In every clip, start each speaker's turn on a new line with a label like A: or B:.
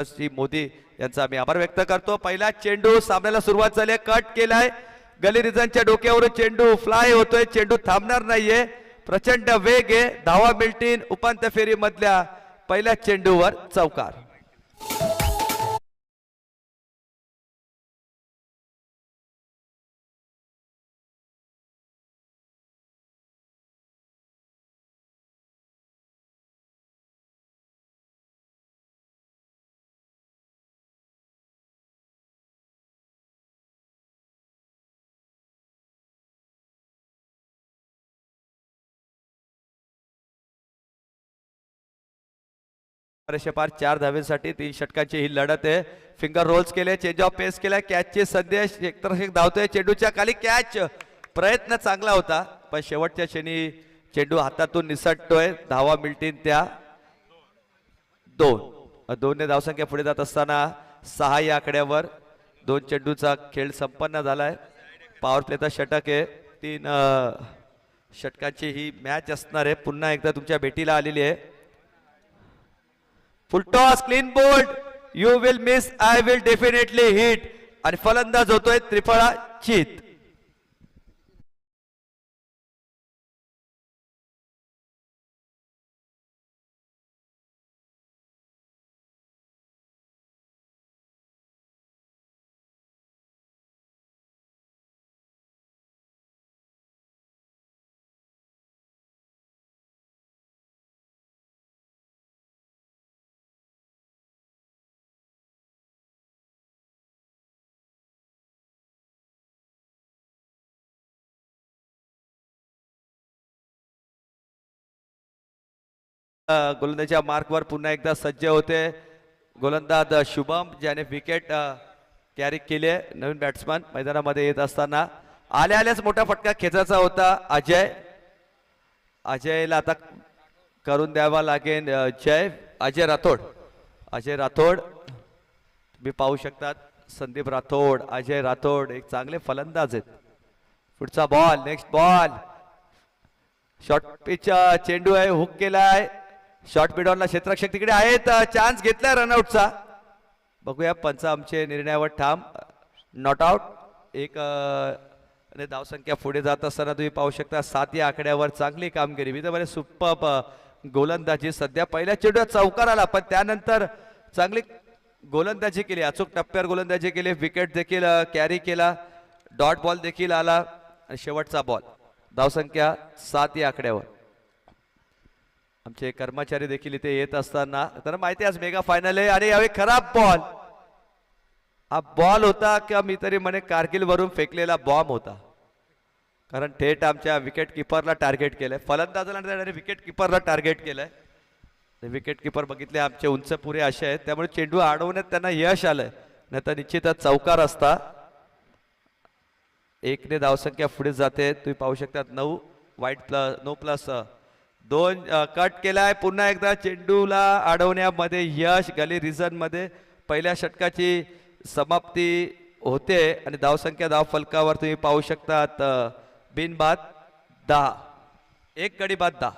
A: श्री मोदी यांचा आम्ही आभार व्यक्त करतो। पहिला चेंडू सामन्याला सुरुवात झाली आहे, कट केलाय, गली रिझनच्या डोक्यावरून चेंडू फ्लाय होतोय, चेंडू थांबणार नाहीये, प्रचंड वेग आहे, धावा मिळतील उपांत्य फेरी मधल्या पहिल्या चेंडूवर चौकार। पार 4 धावेसाठी 3 षटकांची ही लढत आहे। फिंगर रोल्स केले, चेंज ऑफ पेस केला, कॅचचे संदेश एकतर्फी धावतोय, चेंडूच्या खाली कॅच, प्रयत्न चांगला होता पण शेवटच्या क्षणी चेंडू हातातून निसटतोय। धावा मिळतील त्या 2 ने धावसंख्या पुढे जात असताना 6 या आकड्यावर 2 चेंडूचा खेळ संपन्न झालाय। पॉवर प्लेचा षटक आहे, 3 षटकांची ही मॅच असणार आहे, पुन्हा एकदा तुमच्या भेटीला आलेली आहे। फुल toss, clean bowled, you will miss, I will definitely hit, आणि फलंदाज होतोय त्रिफळा चित। गोलंदाजीच्या मार्कवर पुन्हा एकदा सज्ज होते गोलंदाज शुभम, ज्याने विकेट कॅरी केले। नवीन बॅट्समन मैदानामध्ये येत असताना आल्याच मोठा फटका खेचायचा होता अजयला आता करून द्यावा लागेल। अजय राठोड तुम्ही पाहू शकतात, संदीप राठोड, अजय राठोड एक चांगले फलंदाज आहेत। पुढचा ball, next ball, short pitch चेंडू आहे, हुक केलाय, शॉर्ट मिडॉनला क्षेत्ररक्षक तिकडे आहेत, चान्स घेतलाय रनआउटचा। बघूया पंच आमचे निर्णयावर ठाम, नॉट आउट। एक धावसंख्या पुढे जात असताना तुम्ही पाहू शकता 7 या आकड्यावर चांगली कामगिरी, विदर्भाने सुपर्ब गोलंदाजी। सध्या पहिल्या चेंडूत चौकार आला पण त्यानंतर चांगली गोलंदाजी केली, अचूक टप्प्यावर गोलंदाजी केली, विकेट देखील कॅरी केला, डॉट बॉल देखील आला, आणि शेवटचा बॉल। धावसंख्या 7 या आकड्यावर। आमचे कर्मचारी देखील इथे येत असताना तर माहिती आज मेगा फायनल आहे, आणि यावेळी खराब बॉल, हा बॉल होता किंवा मी तरी म्हणे कारगिल वरून फेकलेला बॉम्ब होता, कारण थेट आमच्या विकेट किपरला टार्गेट केलंय, फलंदाजाला विकेट किपरला टार्गेट केलंय। विकेट किपर बघितले आमचे उंच पुरे असे आहेत, त्यामुळे चेंडू अडवण्यात त्यांना यश आलंय, नाही तर निश्चितच चौकार असता। 1 ने धावसंख्या पुढे जाते, तुम्ही पाहू शकता 9 प्लस 2 कट केलाय, पुन्हा एकदा चेंडूला अडवण्यामध्ये यश, गली रिझन मध्ये पहिल्या षटकाची समाप्ती होते, आणि धावसंख्या धाव फलकावर तुम्ही पाहू शकतात बिनबाद 10, एक गडी बाद 10।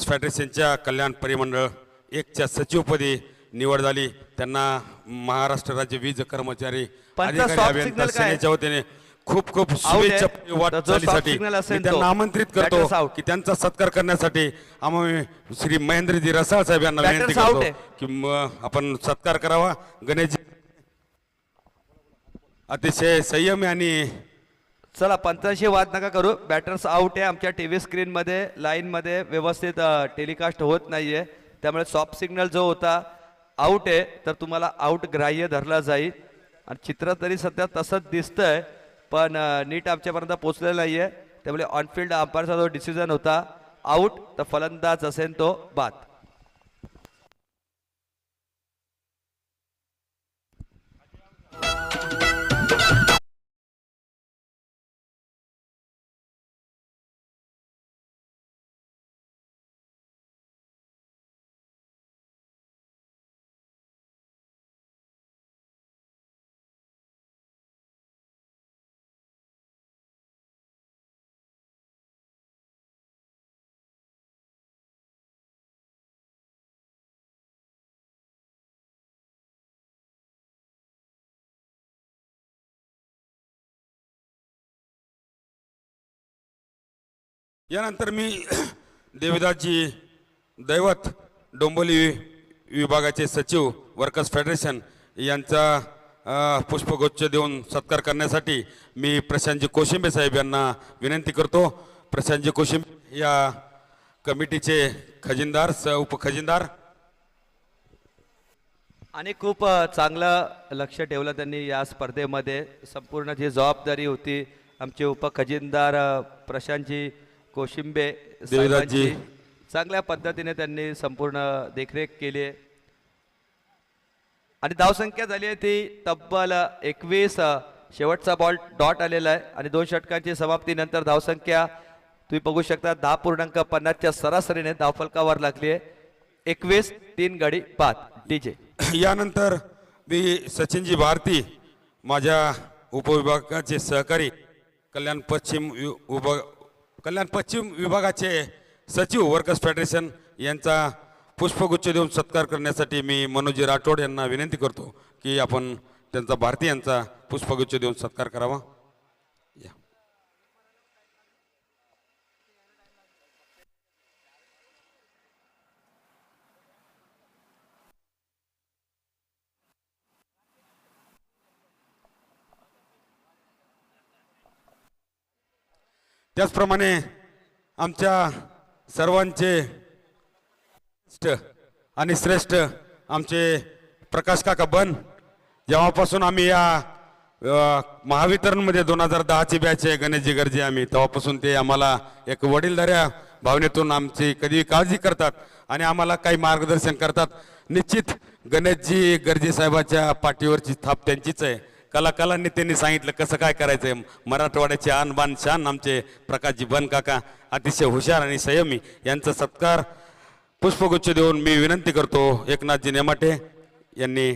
B: फेडरेशनच्या कल्याण परिमंडळ 1च्या सचिवपदी निवड झाली. त्यांना महाराष्ट्र राज्य वीज कर्मचारी अधिकारी
A: soft
B: अभियंता
A: signal काय?
B: सेनेच्या वतीने खूप खूप
A: आहे.
B: शुभेच्छा
A: तर जो
B: वाटचालीसाठी
A: soft signal असेल
B: मी त्यांना
A: तो
B: आमंत्रित
A: batters
B: करतो
A: out.
B: की त्यांचा सत्कार करण्यासाठी आम्ही श्री महेंद्रजी रसाळ साहेब यांना
A: Batters
B: विनंती
A: out
B: करतो
A: आहे.
B: की आपण सत्कार करावा. गणेशजी अतिशय संयमी आणि
A: चला पंचांशी वाद नका करू. बॅटर्स आउट आहे. आमच्या टीव्ही स्क्रीन मध्ये लाईन मध्ये व्यवस्थित टेलिकास्ट होत नाहीये, त्यामुळे सॉफ्ट सिग्नल जो होता आउट आहे तर तुम्हाला आउट ग्राह्य धरला जाईल. आणि चित्र तरी सध्या तसंच दिसतंय पण नीट आमच्यापर्यंत पोहोचलेलं नाहीये, त्यामुळे ऑनफिल्ड अंपायरचा जो डिसिजन होता आउट, तर फलंदाज असेल तो बाद.
B: यानंतर मी देवदासजी दैवत डोंबिवली विभागाचे सचिव वर्कर्स फेडरेशन यांचा पुष्पगुच्छ देऊन सत्कार करण्यासाठी मी प्रशांतजी कोशिंबे साहेब यांना विनंती करतो. प्रशांतजी कोशिंबे या कमिटीचे खजिनदार उपखजिनदार
A: आणि खूप चांगलं लक्ष ठेवलं त्यांनी या स्पर्धेमध्ये. संपूर्ण जी जबाबदारी होती आमचे उपखजिनदार प्रशांतजी कोशिंबे साहेबांची चांगल्या पद्धतीने त्यांनी संपूर्ण देखरेख केली आहे. आणि धावसंख्या झाली आहे ती तब्बल 21. शेवटचा बॉल डॉट आलेला आहे आणि 2 षटकांची समाप्तीनंतर धावसंख्या तुम्ही बघू शकता 10.50च्या सरासरीने धावफलकावर लागली आहे. 21 3 गडी बाद. डीजे
B: यानंतर मी सचिनजी भारती माझ्या उपविभागाचे सहकारी कल्याण पश्चिम विभागाचे सचिव वर्कर्स फेडरेशन यांचा पुष्पगुच्छ देऊन सत्कार करण्यासाठी मी मनोजी राठोड यांना विनंती करतो की आपण त्यांचा भारती यांचा पुष्पगुच्छ देऊन सत्कार करावा. त्याचप्रमाणे आमच्या सर्वांचे आणि श्रेष्ठ आमचे प्रकाश काका बन, जेव्हापासून आम्ही या महावितरणमध्ये 2010ची बॅच आहे गणेशजी गरजे आम्ही, तेव्हापासून ते आम्हाला एक वडीलधाऱ्या भावनेतून आमची कधी काळजी करतात आणि आम्हाला काही मार्गदर्शन करतात. निश्चित गणेशजी गरजे साहेबाच्या पाठीवरची थाप त्यांचीच आहे. कलाकारांनी त्यांनी सांगितलं कसं काय करायचंय. मराठवाड्याचे आन बान शान आमचे प्रकाशजी बन काका अतिशय हुशार आणि संयमी, यांचा सत्कार पुष्पगुच्छ देऊन मी विनंती करतो एकनाथजी नेमाटे यांनी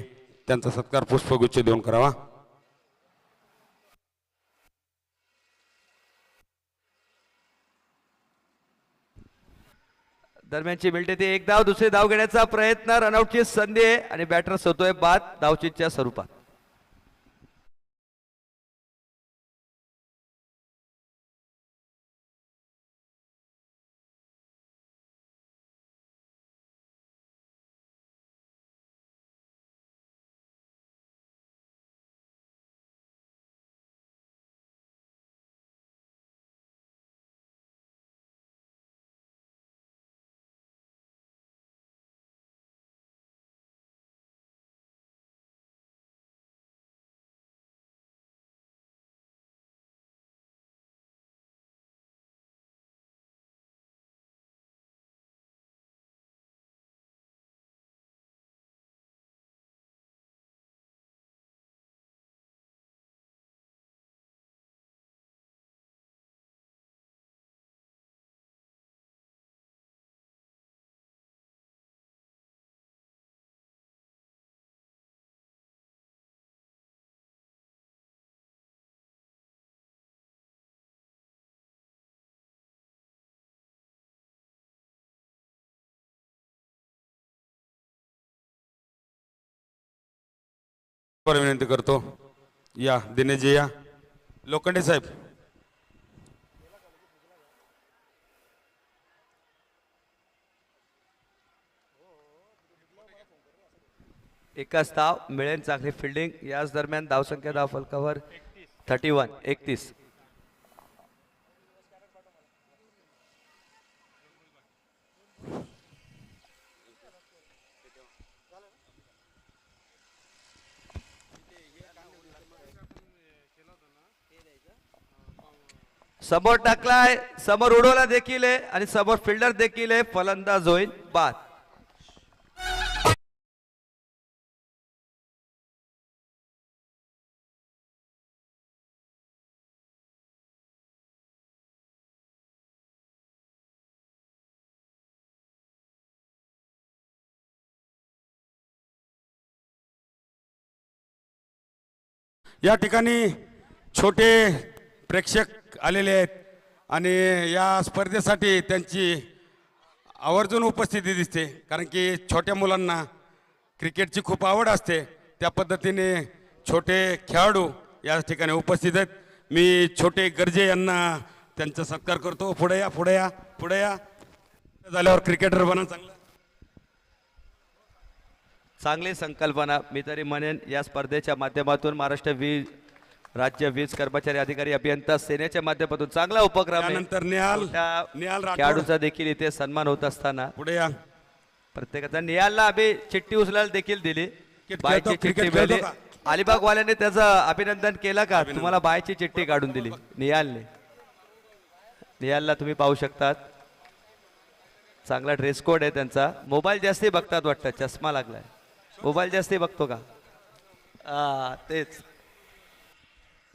B: त्यांचा सत्कार पुष्पगुच्छ देऊन करावा.
A: दरम्यानची मिळते ती एक धाव, दुसरी धाव घेण्याचा प्रयत्न, रनआउटची संधी आहे आणि बॅटर्स होतोय बाद धावचीच्या स्वरूपात.
B: पर विनंती करतो. या दिनेशजी या. लोखंडे साहेब.
A: एकच धाव मिळेल, चांगली फिल्डिंग. याच दरम्यान धावसंख्या धाव फलकावर 31. समोर टाकलाय, समोर उडवला देखील आहे आणि समोर फिल्डर देखील आहे. फलंदाज होईल बाद.
B: या ठिकाणी छोटे प्रेक्षक आलेले आहेत आणि या स्पर्धेसाठी त्यांची आवर्जून उपस्थिती दिसते, कारण की छोट्या मुलांना क्रिकेटची खूप आवड असते. त्या पद्धतीने छोटे खेळाडू या ठिकाणी उपस्थित आहेत. मी छोटे गर्जे यांना त्यांचा सत्कार करतो. पुढे या, पुढे या, पुढे या. झाल्यावर क्रिकेटर बना.
A: चांगली संकल्पना. मी तरी म्हणेन या स्पर्धेच्या माध्यमातून महाराष्ट्र राज्य वीज कर्मचारी अधिकारी अभियंता सेनेच्या माध्यमातून चांगला उपक्रम आहे.
B: त्यानंतर निहाल
A: खेळाडूचा देखील इथे सन्मान होत असताना
B: पुढे या.
A: प्रत्येकाचा निहालला आम्ही चिठ्ठी उचलायला देखील दिली. बायची चिठ्ठी
B: क्रिकेट
A: मिळाली.
B: खेळतो का?
A: अलिबाग वाल्याने त्याचं अभिनंदन केलं का? तुम्हाला बायची चिठ्ठी काढून दिली निहालने. निहालला तुम्ही पाहू शकतात, चांगला ड्रेस कोड आहे त्यांचा. मोबाईल जास्ती बघतात वाटतं, चष्मा लागलाय. मोबाईल जास्ती बघतो का? तेच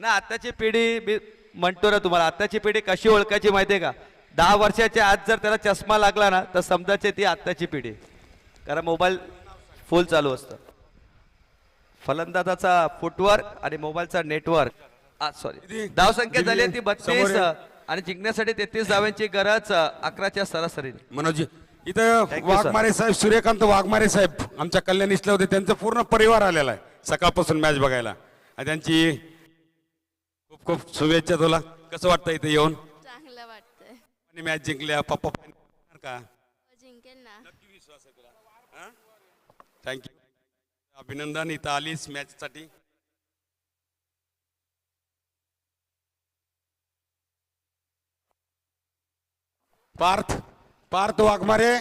A: ना. आत्ताची पिढी, मी म्हणतो ना तुम्हाला, आत्ताची पिढी कशी ओळखायची माहितीये का? 10 वर्षाच्या आत जर त्याला चष्मा लागला ना तर समजायचे ती आत्ताची पिढी, कारण मोबाईल फुल चालू असतं. फलंदाजाचा फुटवर्क आणि मोबाईलचा नेटवर्क. सॉरी, धावसंख्या झाली आहे ती 32 आणि जिंकण्यासाठी 33 धावांची गरज 11च्या सरासरीने.
B: मनोज इथं वाघमारे साहेब, सूर्यकांत वाघमारे साहेब आमच्या कल्याण इथले होते. त्यांचा पूर्ण परिवार आलेला आहे सकाळपासून मॅच बघायला. आणि त्यांची खूप खूप शुभेच्छा. तुला कसं वाटतं इथे येऊन?
C: चांगलं वाटतंय.
B: आणि मॅच जिंकल्या पप्पा का?
C: जिंकेल ना.
B: नक्की विश्वास आहे तुला. थँक्यू, अभिनंदन. इथं आलीस मॅच साठी. पार्थ वाघमारे,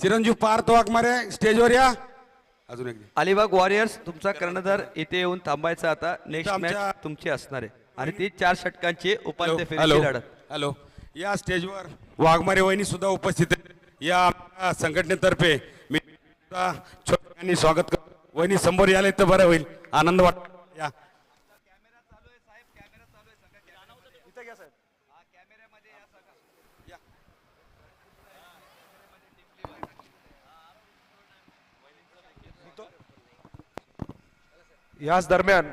B: चिरंजीव पार्थ वाघमारे स्टेजवर या. अजून एक
A: अलिबाग वॉरियर्स, तुमचा कर्णधार इथे येऊन थांबायचा. आता नेक्स्ट मॅच तुमची असणार आहे आणि ती 4 षटकांची उपांत्य फेरीची लढत.
B: हॅलो, या स्टेजवर वाघमारे वहिनी सुद्धा उपस्थित आहेत. या संघटनेतर्फे मी छोट्यांनी स्वागत करतो. वहिनी समोर यायला तर बरं होईल, आनंद वाटतो. या
D: याच दरम्यान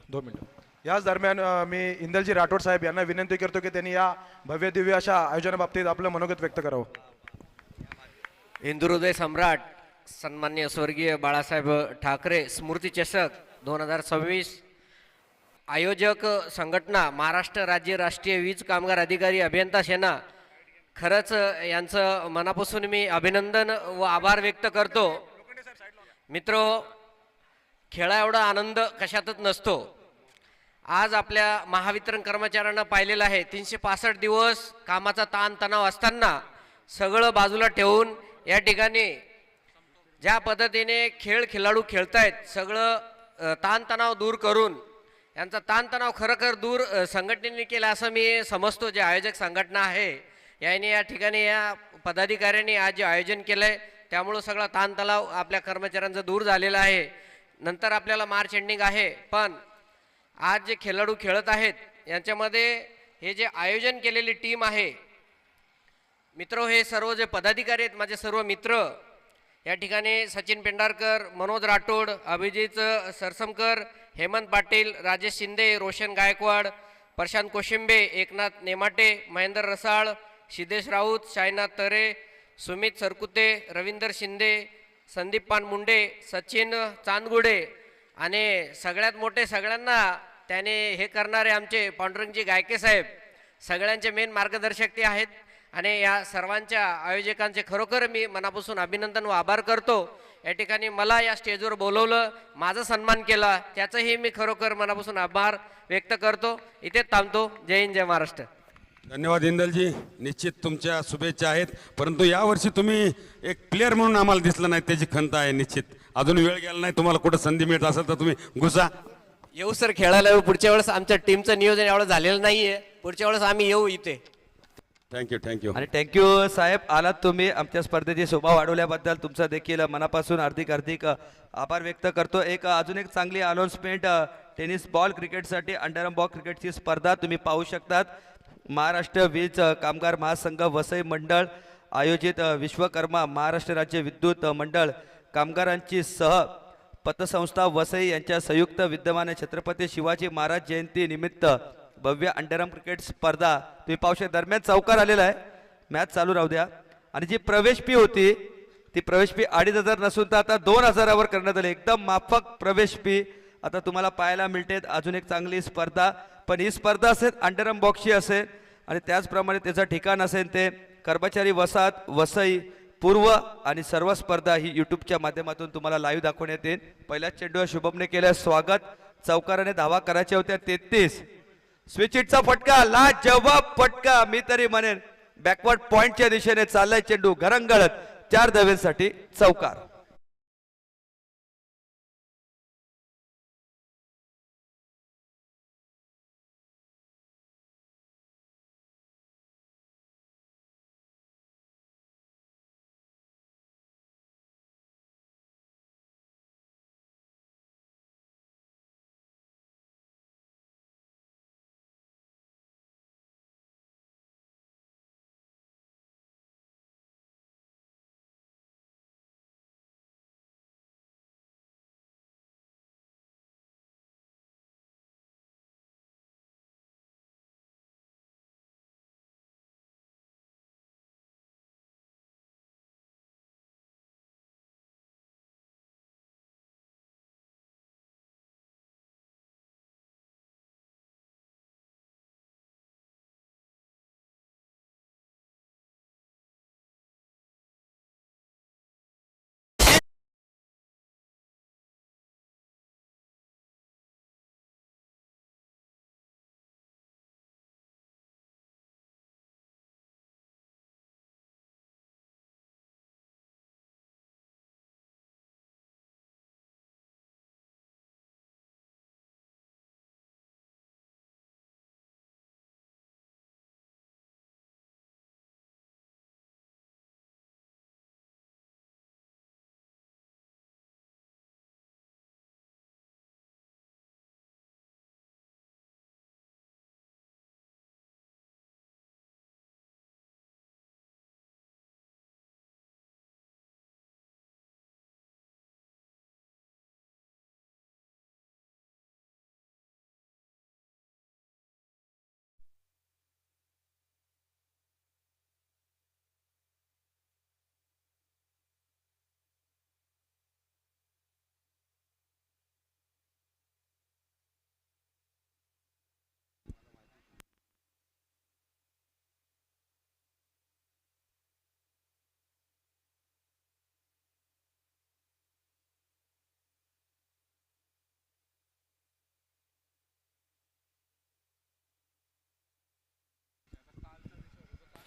D: 2 मिनिटं. याच दरम्यान मी इंदलजी राठोड साहेब यांना विनंती करतो की त्यांनी या भव्य दिव्य अशा आयोजनाबाबतीत आपलं मनोगत व्यक्त करावं.
E: हिंदुहृदय सम्राट सन्माननीय स्वर्गीय बाळासाहेब ठाकरे स्मृती चषक 2026 आयोजक संघटना महाराष्ट्र राज्य राष्ट्रीय वीज कामगार अधिकारी अभियंता सेना, खरंच यांचं मनापासून मी अभिनंदन व आभार व्यक्त करतो. मित्रो, खेळा एवढा आनंद कशातच नसतो. आज आपल्या महावितरण कर्मचाऱ्यांना पाहिलेलं आहे, 365 दिवस कामाचा ताण तणाव असताना सगळं बाजूला ठेवून या ठिकाणी ज्या पद्धतीने खेळाडू खेळतायत, सगळं ताणतणाव दूर करून यांचा ताणतणाव खरोखर दूर संघटनेने केला असं मी समजतो. जे आयोजक संघटना आहे याने या ठिकाणी या पदाधिकाऱ्यांनी आज जे आयोजन केलं आहे त्यामुळं सगळा ताणतणाव आपल्या कर्मचाऱ्यांचा दूर झालेला आहे. नंतर आपल्याला मार्च एंडिंग आहे, पण आज जे खेळाडू खेळत आहेत यांच्यामध्ये हे जे आयोजन केलेली टीम आहे मित्र, हे सर्व जे पदाधिकारी आहेत माझे सर्व मित्र या ठिकाणी सचिन पेंढारकर, मनोज राठोड, अभिजित सरसमकर, हेमंत पाटील, राजेश शिंदे, रोशन गायकवाड, प्रशांत कोशिंबे, एकनाथ नेमाटे, महेंद्र रसाळ, सिद्धेश राऊत, साईनाथ तरे, सुमित सरकुते, रवींदर शिंदे, संदीप पान मुंडे, सचिन चांदगुडे आणि सगळ्यात मोठे सगळ्यांना त्याने हे करणारे आमचे पांडुरंगजी गायके साहेब सगळ्यांचे मेन मार्गदर्शक ते आहेत. आणि या सर्वांच्या आयोजकांचे खरोखर मी मनापासून अभिनंदन व आभार करतो. या ठिकाणी मला या स्टेजवर बोलवलं, माझा सन्मान केला, त्याचंही मी खरोखर मनापासून आभार व्यक्त करतो. इथेच थांबतो. जय हिंद, जय महाराष्ट्र.
B: धन्यवाद इंदलजी. निश्चित तुमच्या शुभेच्छा आहेत, परंतु यावर्षी तुम्ही एक प्लेअर म्हणून आम्हाला दिसलं नाही, त्याची खंत आहे. निश्चित अजून वेळ गेला नाही, तुम्हाला कुठं संधी मिळत असेल तर तुम्ही घुसा.
E: येऊ सर, खेळायला येऊ. पुढच्या वेळेस आमच्या टीमचं नियोजन एवढं झालेलं नाहीये. पुढच्या वेळेस आम्ही येऊ इथे.
B: Thank you thank you.
A: आणि थँक्यू साहेब, आलात तुम्ही. आमच्या स्पर्धेची शोभा वाढवल्याबद्दल तुमचा देखील मनापासून हार्दिक आभार व्यक्त करतो. अजून एक चांगली अनाउन्समेंट, टेनिस बॉल क्रिकेटसाठी अंडरआर्म बॉल क्रिकेटची स्पर्धा तुम्ही पाहू शकतात. महाराष्ट्र वीज कामगार महासंघ वसई मंडळ आयोजित विश्वकर्मा महाराष्ट्र राज्य विद्युत मंडळ कामगारांची पतसंस्था वसई यांच्या संयुक्त विद्यमाने छत्रपती शिवाजी महाराज जयंती निमित्त भव्य अंडरआर्म क्रिकेट स्पर्धा तुम्ही पाहू शकता. दरम्यान चौकार आलेला आहे, मॅच चालू राहू द्या. आणि जी प्रवेश फी होती ती प्रवेश फी 2500 नसून तर आता 2000वर करण्यात आली. एकदम माफक प्रवेश फी आता तुम्हाला पाहायला मिळते. अजून एक चांगली स्पर्धा, पण ही स्पर्धा असेल अंडरआर्म बॉक्सची असेल आणि त्याचप्रमाणे त्याचं ठिकाण असेल ते कर्मचारी वसाहत वसई पूर्व. आणि सर्व स्पर्धा ही यूट्यूबच्या माध्यमातून तुम्हाला लाईव्ह दाखवण्यात येईल. पहिल्याच चेंडूवर शुभमने केलं स्वागत. चौकाराने धावा करायच्या होत्या 33. स्विच हिटचा फटका, लाजवाब फटका. मी तरी म्हणेन बॅकवर्ड पॉइंटच्या दिशेने चाललाय चेंडू घरंगळत. 4 धावेसाठी चौकार.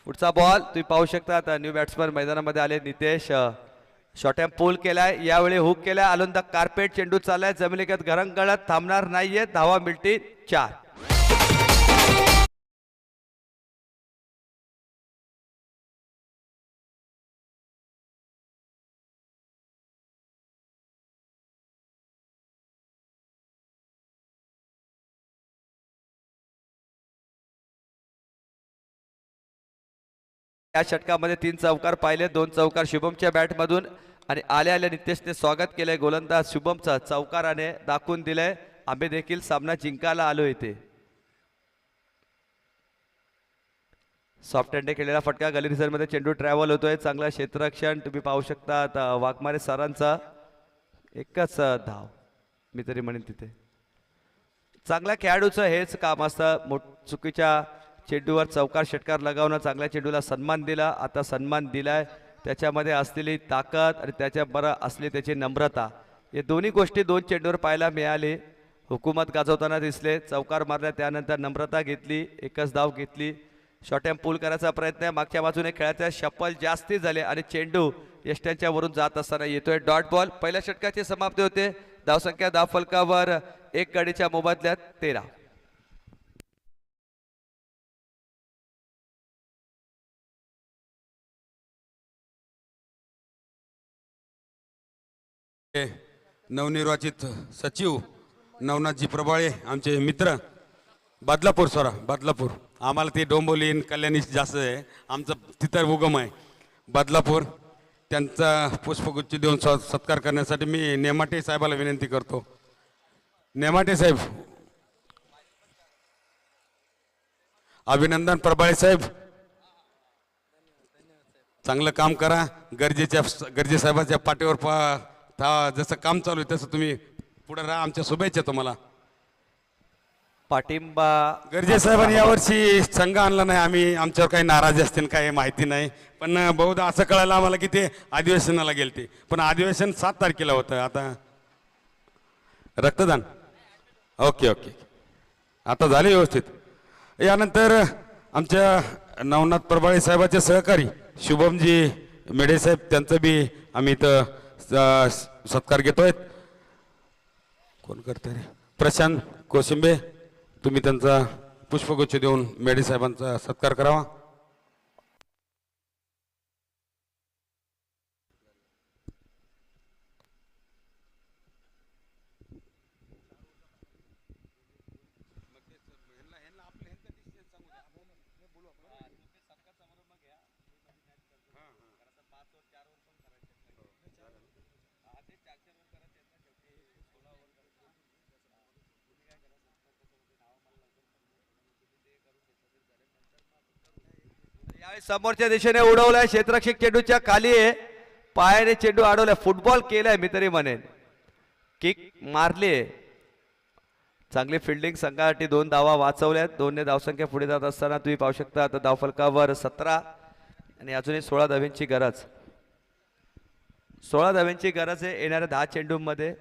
A: पुढचा बॉल तुम्ही पाहू शकता. आता न्यू बॅट्समन मैदानामध्ये आले नितेश. शॉर्ट हँड पूल केलाय, यावेळी हुक केलाय. आलोंदा कार्पेट चेंडू चाललाय जमिनीगत घरंगळत, थांबणार नाहीये. धावा मिळतील 4. या षटकामध्ये 3 चौकार पाहिले, 2 चौकार शुभमच्या बॅटमधून. आणि आल्या नितेशने स्वागत केलंय गोलंदाज शुभमचा. चौकाराने दाखवून दिलंय आम्ही देखील सामना जिंकायला आलो इथे. सॉफ्ट हँडने केलेला फटका, गली रिझर्व्हमध्ये चेंडू ट्रॅव्हल होतोय. चांगला क्षेत्ररक्षण तुम्ही पाहू शकता. वाघमारे सरांचा एकच धाव. मी तरी म्हणेन तिथे. चांगल्या खेळाडूचं हेच काम असतं, चुकीच्या चेंडूवर चौकार षटकार लगावणं, चांगल्या चेंडूला सन्मान दिला, आता सन्मान दिलाय, त्याच्यामध्ये असलेली ताकद आणि त्याच्याबरोबर असली त्याची नम्रता, हे दोन्ही गोष्टी दोन चेंडूवर पाहायला मिळाली. हुकूमत गाजवताना दिसले, चौकार मारल्या त्यानंतर नम्रता घेतली, एकच धाव घेतली, शॉर्ट टर्म पूल करायचा प्रयत्न, मागच्या बाजूने खेळायचा शपल जास्ती झाले आणि चेंडू यष्ट्यांच्या वरून जात असताना येतोय डॉट बॉल. पहिल्या षटकाची समाप्ती होते, धावसंख्या धाव फलकावर एक गाडीच्या मोबदल्यात 13.
B: नवनिर्वाचित सचिव नवनाथजी प्रभाळे आमचे मित्र, बदलापूर बदलापूर, आम्हाला ते डोंबोली कल्याणी जास्त आहे, आमचं तिथं उगम आहे बदलापूर. त्यांचा पुष्पगुच्छ देऊन सत्कार करण्यासाठी मी नेमाटे साहेबाला विनंती करतो. नेमाटे साहेब, अभिनंदन प्रभाळे साहेब, चांगलं काम करा. गरजे साहेबाच्या पाठीवर जसं काम चालू आहे तसं तुम्ही पुढे राहा. आमच्या शुभेच्छा तुम्हाला.
A: पाठिंबा
B: गरजे साहेबांनी यावर्षी संघ आणला नाही, आम्ही आमच्यावर काही नाराजी असतील काही माहिती नाही, पण बहुधा असं कळालं आम्हाला की ते अधिवेशनाला गेलते, पण अधिवेशन 7 तारखेला होतं. आता रक्तदान ओके ओके आता झाले व्यवस्थित. यानंतर आमच्या नवनाथ प्रभाळे साहेबाचे सहकारी शुभमजी मेढे साहेब, त्यांचं बी आम्ही इथं सत्कार घेतोय. कोण करते रे? प्रशांत कोशिंबे, तुम्ही त्यांचा पुष्पगुच्छ देऊन मेढे साहेबांचा सत्कार करावा.
A: समोरच्या दिशेने उडवलाय, क्षेत्ररक्षक चेंडूच्या खाली आहे, पायाने चेंडू अडवलाय, फुटबॉल केलाय मी तरी म्हणेन, किक मारली, चांगली फिल्डिंग, संघासाठी 2 धावा वाचवल्यात. 2 धावसंख्या पुढे जात असताना तुम्ही पाहू शकता आता धावफलकावर 17 आणि अजूनही 16 धाव्यांची गरज. 16 धाव्यांची गरज आहे येणाऱ्या 10 चेंडूंमध्ये.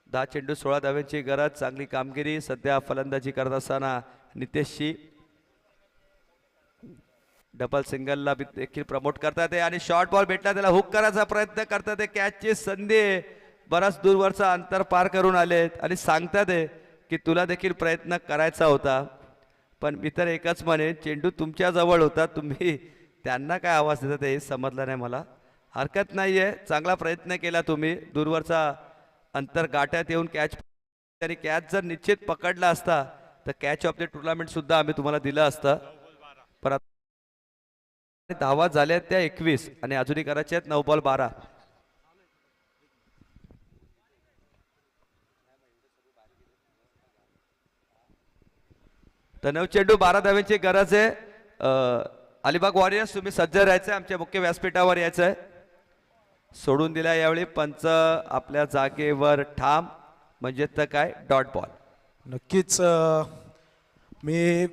A: 10 चेंडू 16 धाव्यांची गरज. चांगली कामगिरी सध्या फलंदाजी करत असताना नितेशची. डबल सिंगलला देखील प्रमोट करतात आहे आणि शॉर्ट बॉल भेटला, त्याला हुक करायचा प्रयत्न करतात आहे. कॅचची संधी, बराच दूरवरचा अंतर पार करून आलेत आणि सांगतात आहे की तुला देखील प्रयत्न करायचा होता, पण मी तर एकच म्हणेन चेंडू तुमच्या जवळ होता, तुम्ही त्यांना काय आवाज देतात हे समजलं नाही मला. हरकत नाही आहे, चांगला प्रयत्न केला तुम्ही, दूरवरचा अंतर गाठ्यात येऊन कॅच, आणि कॅच जर निश्चित पकडला असता तर कॅच ऑफ द टुर्नामेंट सुद्धा आम्ही तुम्हाला दिलं असतं. पण धावा झाल्यात त्या 21 आणि अजूनही करायचे आहेत 9 बॉल 12. तर 9 चेंडू 12 धाव्यांची गरज आहे. अलिबाग वॉरियर्स तुम्ही सज्ज राहायचं, आमच्या मुख्य व्यासपीठावर यायचं आहे. सोडून दिला यावेळी पंच आपल्या जागेवर ठाम, म्हणजे तर काय डॉट बॉल.
D: नक्कीच मी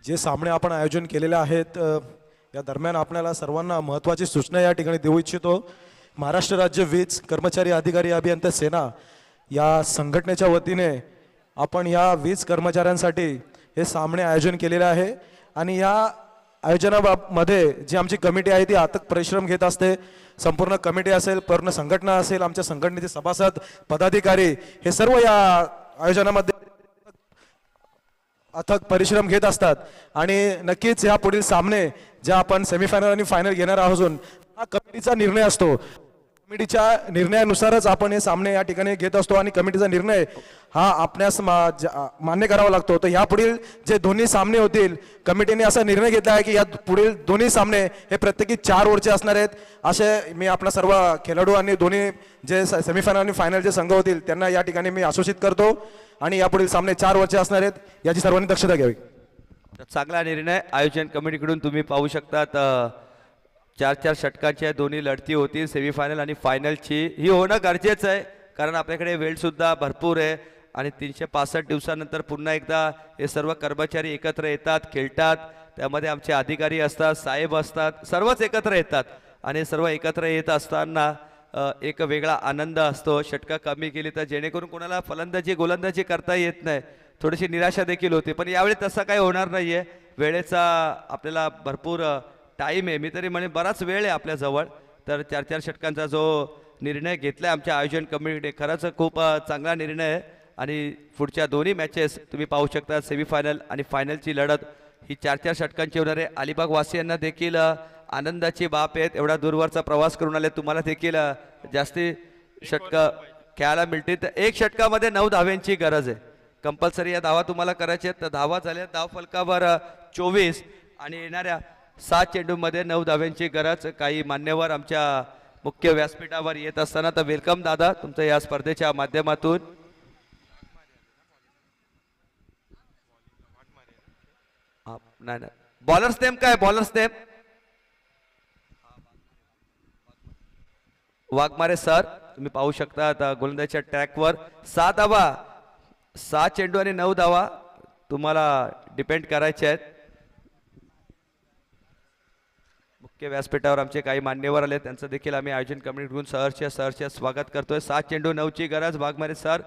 D: जे सामने आपण आयोजन केलेले आहेत या दरम्यान आपल्याला सर्वांना महत्त्वाची सूचना या ठिकाणी देऊ इच्छितो. महाराष्ट्र राज्य वीज कर्मचारी अधिकारी अभियंता सेना या संघटनेच्या वतीने आपण या वीज कर्मचाऱ्यांसाठी हे सामने आयोजन केलेले आहे आणि या आयोजनामध्ये जी आमची कमिटी आहे ती अथक परिश्रम घेत असते. संपूर्ण कमिटी असेल, पूर्ण संघटना असेल, आमच्या संघटनेचे सभासद पदाधिकारी हे सर्व या आयोजनामध्ये अथक परिश्रम घेत असतात आणि नक्कीच या पुढील सामने ज्या आपण सेमीफायनल आणि फायनल घेणार आहोत हा कमिटीचा निर्णय असतो. कमिटीच्या निर्णयानुसारच आपण हे सामने या ठिकाणी घेत असतो आणि कमिटीचा निर्णय हा आपल्यास मान्य करावा लागतो. तर या पुढील जे दोन्ही सामने होतील कमिटीने असा निर्णय घेतला आहे की या पुढील दोन्ही सामने हे प्रत्येकी 4 ओव्हरचे असणार आहेत. असे मी आपल्या सर्व खेळाडू आणि दोन्ही जे सेमीफायनल आणि फायनल जे संघ होतील त्यांना या ठिकाणी मी आश्वासित करतो आणि यापुढील सामने 4 ओव्हरचे असणार आहेत, याची सर्वांनी दक्षता घ्यावी.
A: चांगला निर्णय आयोजन कमिटीकडून तुम्ही पाहू शकतात. 4-4 षटकांच्या दोन्ही लढती होतील, सेमीफायनल आणि फायनलची ही होणं गरजेचं आहे, कारण आपल्याकडे वेळसुद्धा भरपूर आहे आणि 365 दिवसानंतर पुन्हा एकदा हे सर्व कर्मचारी एकत्र येतात, खेळतात. त्यामध्ये आमचे अधिकारी असतात, साहेब असतात, सर्वच एकत्र येतात आणि सर्व एकत्र येत असताना एक वेगळा आनंद असतो. षटकं कमी केली तर जेणेकरून कोणाला फलंदाजी गोलंदाजी करता येत नाही, थोडीशी निराशा देखील होते. पण यावेळी तसं काही होणार नाही आहे. वेळेचा आपल्याला भरपूर टाईम आहे, मी तरी म्हणे बराच वेळ आहे आपल्याजवळ. तर 4-4 षटकांचा जो निर्णय घेतला आहे आमच्या आयोजन कमिटीने, खरंच खूप चांगला निर्णय आहे. आणि पुढच्या दोन्ही मॅचेस तुम्ही पाहू शकता, सेमीफायनल आणि फायनलची लढत ही 4-4 षटकांची होणार आहे. अलिबाग वासियांना देखील आनंदाची बाब आहेत, एवढा दूरवरचा प्रवास करून आले, तुम्हाला देखील जास्ती षटकं खेळायला मिळतील. तर एक षटकामध्ये 9 धाव्यांची गरज आहे, कंपल्सरी या धावा तुम्हाला करायच्या आहेत. तर धावा झाल्या धाव फलकावर 24 आणि येणाऱ्या 7 चेंडूमध्ये 9 धाव्यांची गरज. काही मान्यवर आमच्या मुख्य व्यासपीठावर येत असताना, तर वेलकम दादा तुमचं या स्पर्धेच्या माध्यमातून. नाही नाही, बॉलर्स नेम काय, बॉलर्स नेम वाघमारे सर, तुम्ही पाहू शकता आता गोलंदाजीच्या ट्रॅकवर 6 धावा, 6 चेंडू आणि 9 धावा तुम्हाला डिपेंड करायचे आहेत. मुख्य व्यासपीठावर आमचे काही मान्यवर आले, त्यांचं देखील आम्ही आयोजन कमिटीकडून सहर्ष स्वागत करतोय. 7 चेंडू 9ची गरज. वाघमारे सर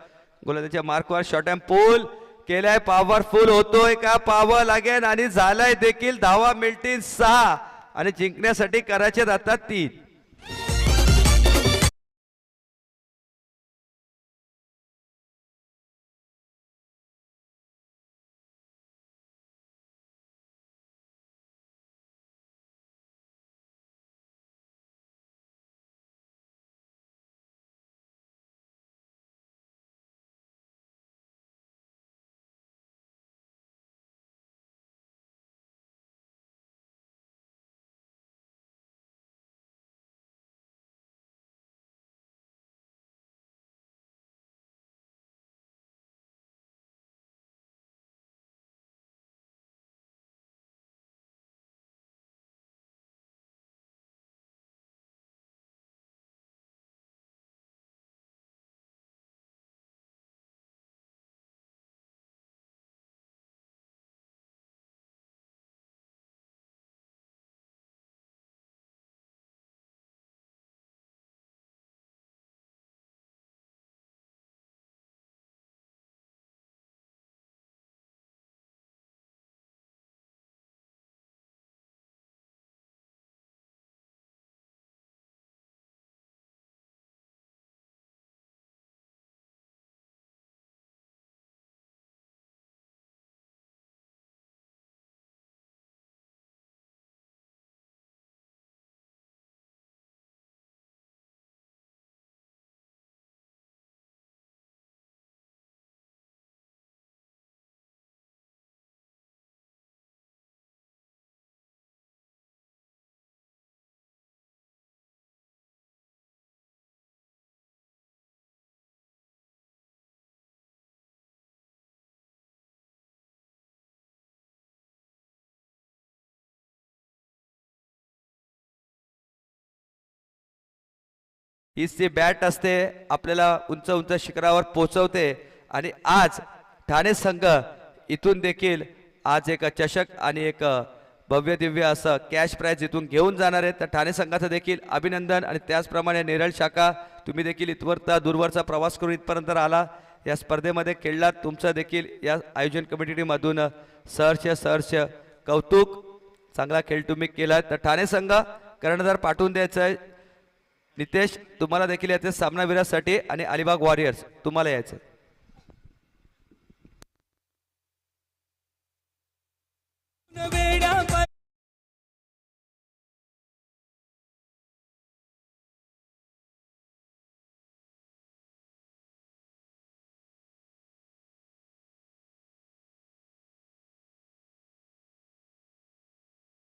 A: गोलंदाजीच्या मार्कवर शॉर्ट अँड पूल केलाय, पॉवरफुल होतोय का, पावर लागेल आणि झालाय देखील. धावा मिळतील 6 आणि जिंकण्यासाठी करायचे आता 3. हीच ती बॅट असते, आपल्याला उंच उंच शिखरावर पोहोचवते. आणि आज ठाणे संघ इथून देखील आज एक चषक आणि एक भव्य दिव्य असं कॅश प्राइज इथून घेऊन जाणार आहे. तर ठाणे संघाचं देखील अभिनंदन. आणि त्याचप्रमाणे नेरळ शाखा, तुम्ही देखील इथवरचा दूरवरचा प्रवास करून इथपर्यंत आला, या स्पर्धेमध्ये खेळलात, तुमचं देखील या आयोजन कमिटीमधून सहर्ष कौतुक. चांगला खेळ तुम्ही केला. तर ठाणे संघ कर्णधार पाठवून द्यायचं आहे. नितेश तुम्हाला देखील याचे सामनावीरासाठी आणि अलिबाग वॉरियर्स तुम्हाला यायचं.